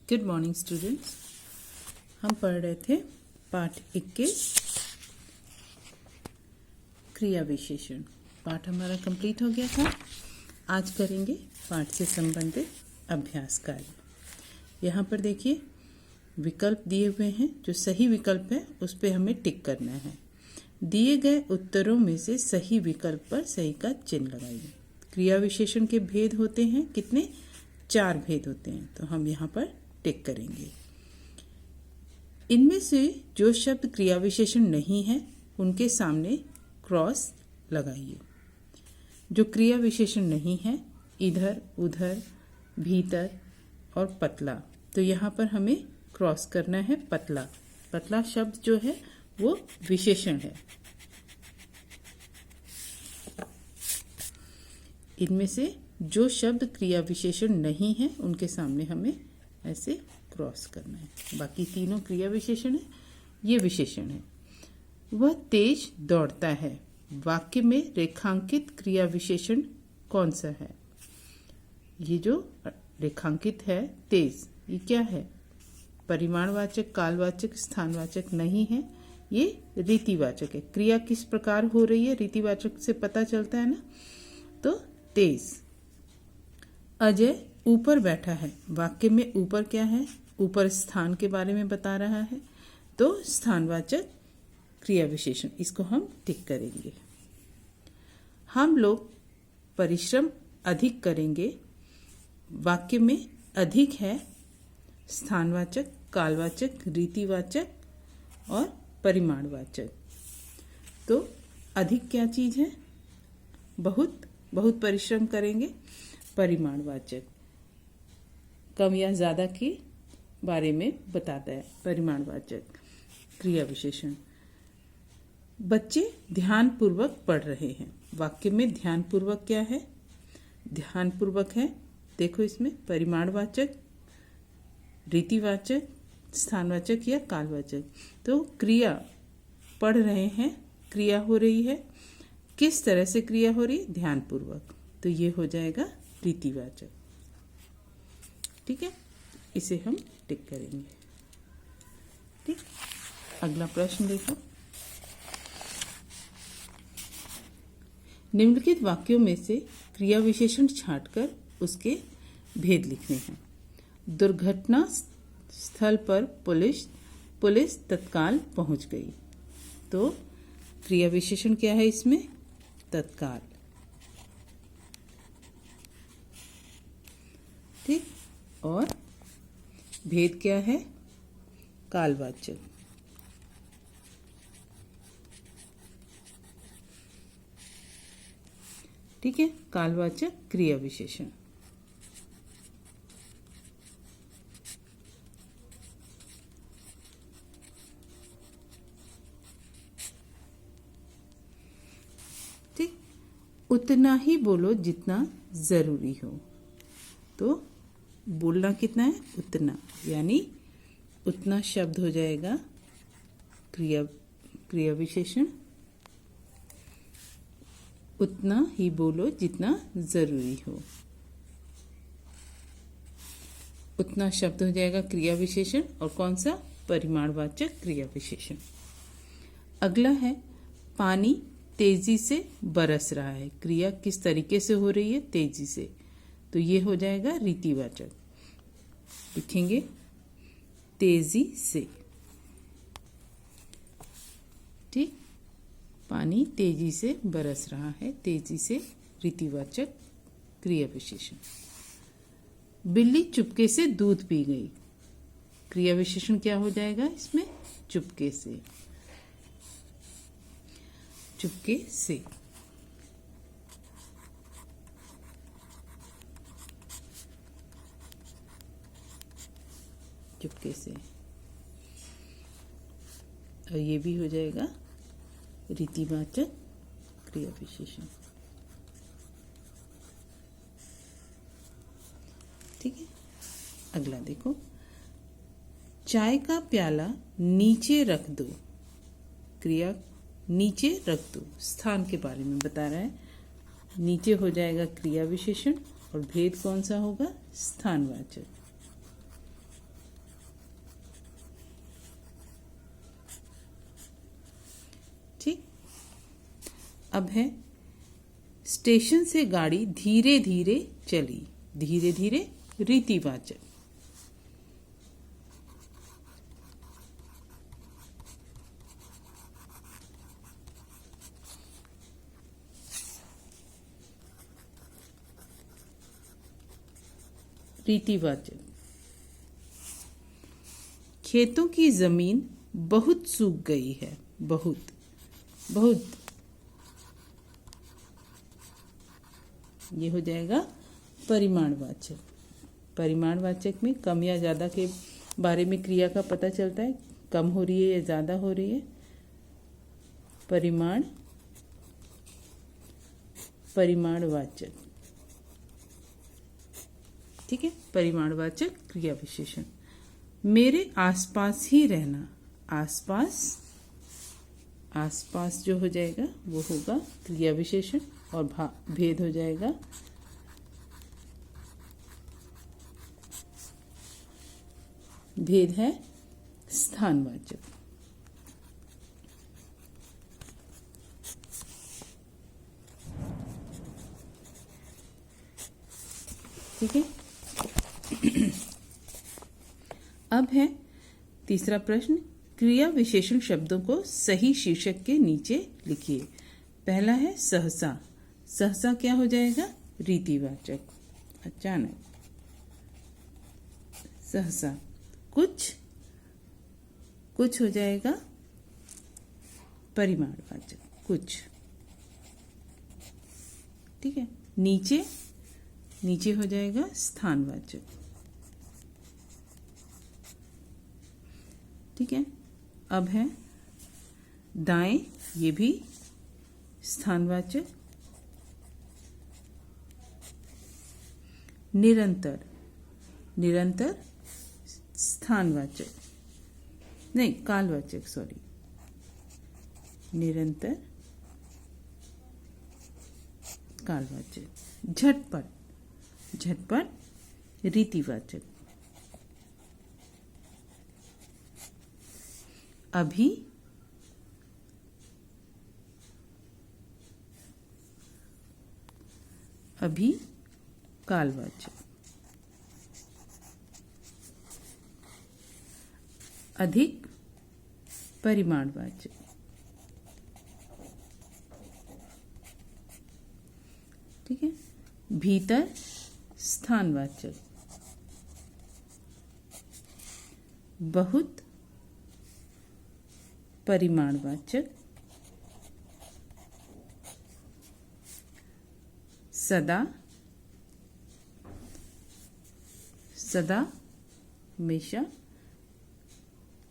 Good morning students. हम पढ़ रहे थे पाठ 21 क्रिया विशेषण। पाठ हमारा कंप्लीट हो गया था। आज करेंगे पाठ से संबंधित अभ्यास कार्य। यहाँ पर देखिए विकल्प दिए हुए हैं। जो सही विकल्प है उस पर हमें टिक करना है। दिए गए उत्तरों में से सही विकल्प पर सही का चिन्ह लगाइए। क्रिया विशेषण के भेद होते हैं कितने? 4 भेद होते हैं, तो हम यहाँ पर टिक करेंगे। इनमें से जो शब्द क्रिया विशेषण नहीं है उनके सामने क्रॉस लगाइए। जो क्रिया विशेषण नहीं है, इधर उधर भीतर और पतला, तो यहाँ पर हमें क्रॉस करना है पतला। पतला शब्द जो है वो विशेषण है। इनमें से जो शब्द क्रिया विशेषण नहीं है उनके सामने हमें ऐसे क्रॉस करना है। बाकी तीनों क्रिया विशेषण है, ये विशेषण है। वह तेज दौड़ता है। वाक्य में रेखांकित क्रिया विशेषण कौन सा है? ये जो रेखांकित है तेज, ये क्या है? परिमाणवाचक, कालवाचक, स्थानवाचक नहीं है, ये रीतिवाचक है। क्रिया किस प्रकार हो रही है रीतिवाचक से पता चलता है ना। तो तेज। अजय ऊपर बैठा है। वाक्य में ऊपर क्या है? ऊपर स्थान के बारे में बता रहा है, तो स्थानवाचक क्रिया विशेषण, इसको हम टिक करेंगे। हम लोग परिश्रम अधिक करेंगे। वाक्य में अधिक है स्थानवाचक, कालवाचक, रीतिवाचक और परिमाणवाचक। तो अधिक क्या चीज है? बहुत परिश्रम करेंगे, परिमाणवाचक। कम या ज्यादा के बारे में बताता है परिमाणवाचक क्रिया विशेषण। बच्चे ध्यानपूर्वक पढ़ रहे हैं। वाक्य में ध्यानपूर्वक क्या है? ध्यानपूर्वक है। देखो इसमें परिमाणवाचक, रीतिवाचक, स्थानवाचक या कालवाचक। तो क्रिया पढ़ रहे हैं, क्रिया हो रही है। किस तरह से क्रिया हो रही है? ध्यानपूर्वक, तो ये हो जाएगा रीतिवाचक। ठीक है, इसे हम टिक करेंगे। ठीक, अगला प्रश्न देखो। निम्नलिखित वाक्यों में से क्रिया विशेषण छांटकर उसके भेद लिखने हैं। दुर्घटना स्थल पर पुलिस तत्काल पहुंच गई। तो क्रिया विशेषण क्या है इसमें? तत्काल। ठीक, और भेद क्या है? कालवाचक। ठीक है, कालवाचक क्रिया विशेषण। ठीक, उतना ही बोलो जितना जरूरी हो। तो बोलना कितना है? उतना, यानी उतना शब्द हो जाएगा क्रिया विशेषण। उतना ही बोलो जितना जरूरी हो। उतना शब्द हो जाएगा क्रिया विशेषण। और कौन सा? परिमाणवाचक क्रिया विशेषण। अगला है पानी तेजी से बरस रहा है। क्रिया किस तरीके से हो रही है? तेजी से, तो ये हो जाएगा रीतिवाचक। लिखेंगे तेजी से। ठीक, पानी तेजी से बरस रहा है, तेजी से रीतिवाचक क्रिया विशेषण। बिल्ली चुपके से दूध पी गई। क्रिया विशेषण क्या हो जाएगा इसमें? चुपके से। चुपके से। चुपके से, और ये भी हो जाएगा रीतिवाचक क्रिया विशेषण। ठीक है, अगला देखो। चाय का प्याला नीचे रख दो। क्रिया नीचे रख दो, स्थान के बारे में बता रहा है। नीचे हो जाएगा क्रिया विशेषण और भेद कौन सा होगा? स्थानवाचक। ठीक। अब है स्टेशन से गाड़ी धीरे धीरे चली। धीरे धीरे रीतिवाचक। रीतिवाचक। खेतों की जमीन बहुत सूख गई है। बहुत बहुत, ये हो जाएगा परिमाणवाचक। परिमाणवाचक में कम या ज़्यादा के बारे में क्रिया का पता चलता है, कम हो रही है या ज़्यादा हो रही है। परिमाणवाचक, ठीक है। परिमाणवाचक क्रिया विशेषण। मेरे आसपास ही रहना। आसपास, आसपास जो हो जाएगा वो होगा क्रिया विशेषण और भेद हो जाएगा भेद है स्थानवाचक। ठीक है। अब है तीसरा प्रश्न, क्रिया विशेषण शब्दों को सही शीर्षक के नीचे लिखिए। पहला है सहसा। सहसा क्या हो जाएगा? रीतिवाचक, अचानक। सहसा। कुछ, कुछ हो जाएगा परिमाणवाचक, कुछ, ठीक है। नीचे, नीचे हो जाएगा स्थानवाचक, ठीक है। अब है दाएं, ये भी स्थानवाचक। निरंतर, निरंतर स्थानवाचक, नहीं कालवाचक, सॉरी। निरंतर कालवाचक। झटपट, झटपट रीतिवाचक। अभी, अभी कालवाचक। अधिक परिमाणवाचक। ठीक है। भीतर स्थानवाचक। बहुत परिमाणवाचक। सदा, सदा हमेशा,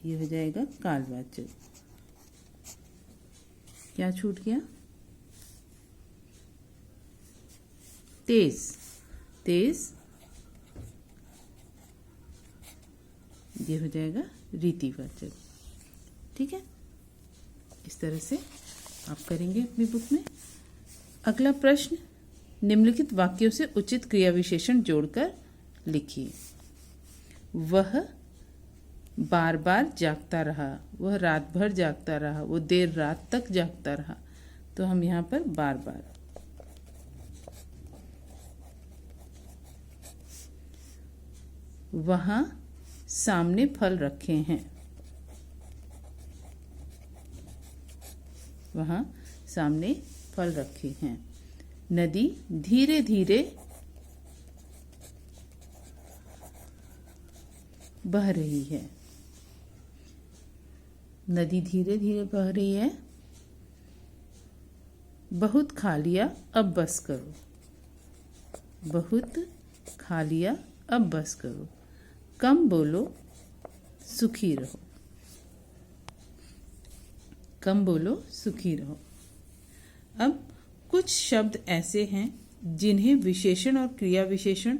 ये हो जाएगा कालवाचक। क्या छूट गया? तेज, तेज, ये हो जाएगा रीतिवाचक। ठीक है, इस तरह से आप करेंगे अपनी बुक में। अगला प्रश्न, निम्नलिखित वाक्यों से उचित क्रिया विशेषण जोड़कर लिखिए। वह बार बार जागता रहा, वह रात भर जागता रहा, वो देर रात तक जागता रहा। तो हम यहाँ पर बार बार। वहां सामने फल रखे हैं, वहां सामने फल रखे हैं। नदी धीरे धीरे बह रही है, नदी धीरे धीरे बह रही है। बहुत खा लिया, अब बस करो, बहुत खा लिया, अब बस करो। कम बोलो, सुखी रहो, कम बोलो, सुखी रहो। अब कुछ शब्द ऐसे हैं जिन्हें विशेषण और क्रिया विशेषण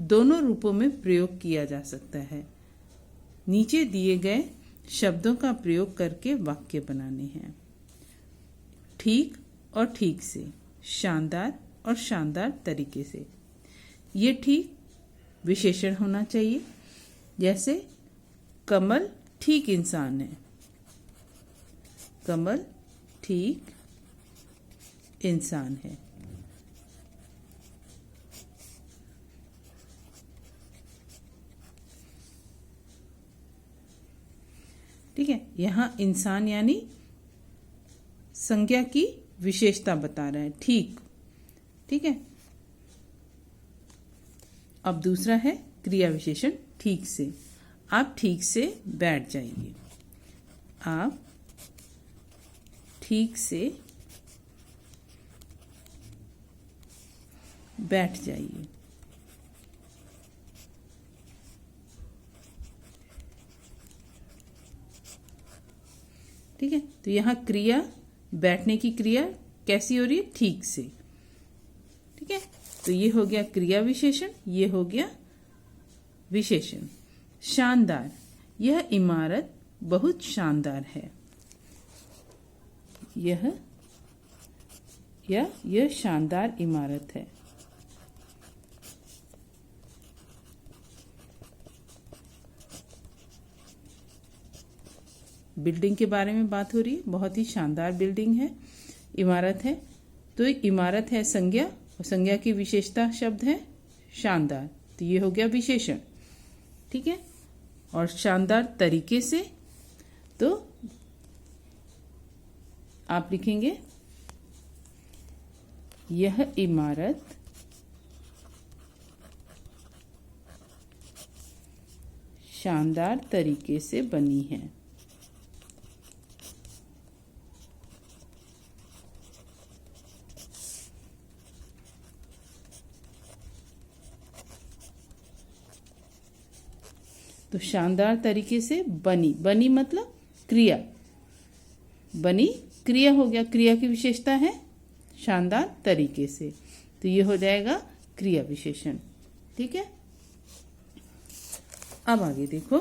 दोनों रूपों में प्रयोग किया जा सकता है। नीचे दिए गए शब्दों का प्रयोग करके वाक्य बनाने हैं। ठीक और ठीक से, शानदार और शानदार तरीके से। ये ठीक विशेषण होना चाहिए, जैसे कमल ठीक इंसान है, कमल ठीक इंसान है। ठीक है, यहां इंसान यानी संज्ञा की विशेषता बता रहा है, ठीक। ठीक है, अब दूसरा है क्रिया विशेषण ठीक से। आप ठीक से बैठ जाइए। आप ठीक से बैठ जाइए। ठीक है, तो यहां क्रिया, बैठने की क्रिया कैसी हो रही है? ठीक से। ठीक है, तो ये हो गया क्रिया विशेषण, ये हो गया विशेषण। शानदार, यह इमारत बहुत शानदार है। यह शानदार इमारत है। बिल्डिंग के बारे में बात हो रही है, बहुत ही शानदार बिल्डिंग है, इमारत है। तो इमारत है संज्ञा, और संज्ञा की विशेषता शब्द है शानदार, तो ये हो गया विशेषण। ठीक है, और शानदार तरीके से, तो आप लिखेंगे यह इमारत शानदार तरीके से बनी है। तो शानदार तरीके से बनी, बनी मतलब क्रिया, बनी क्रिया हो गया, क्रिया की विशेषता है शानदार तरीके से, तो ये हो जाएगा क्रिया विशेषण। ठीक है, अब आगे देखो,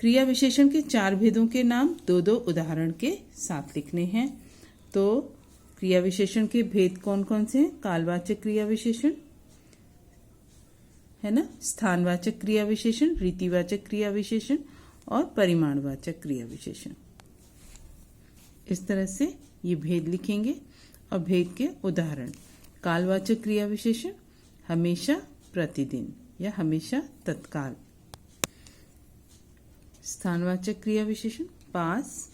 क्रिया विशेषण के 4 भेदों के नाम 2-2 उदाहरण के साथ लिखने हैं। तो क्रिया विशेषण के भेद कौन कौन से हैं? कालवाचक क्रिया विशेषण है ना, स्थानवाचक क्रिया विशेषण, रीतिवाचक क्रिया विशेषण और परिमाणवाचक क्रिया विशेषण। इस तरह से ये भेद लिखेंगे और भेद के उदाहरण। कालवाचक क्रिया विशेषण हमेशा, प्रतिदिन या हमेशा, तत्काल। स्थानवाचक क्रिया विशेषण पास,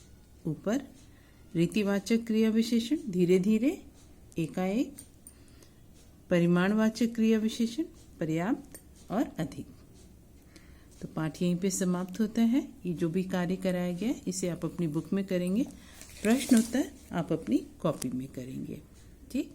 ऊपर। रीतिवाचक क्रिया विशेषण धीरे धीरे, एकाएक। परिमाणवाचक क्रिया विशेषण पर्याप्त और अधिक। तो पाठ यहीं पे समाप्त होता है। ये जो भी कार्य कराया गया है इसे आप अपनी बुक में करेंगे, प्रश्न उत्तर आप अपनी कॉपी में करेंगे। ठीक।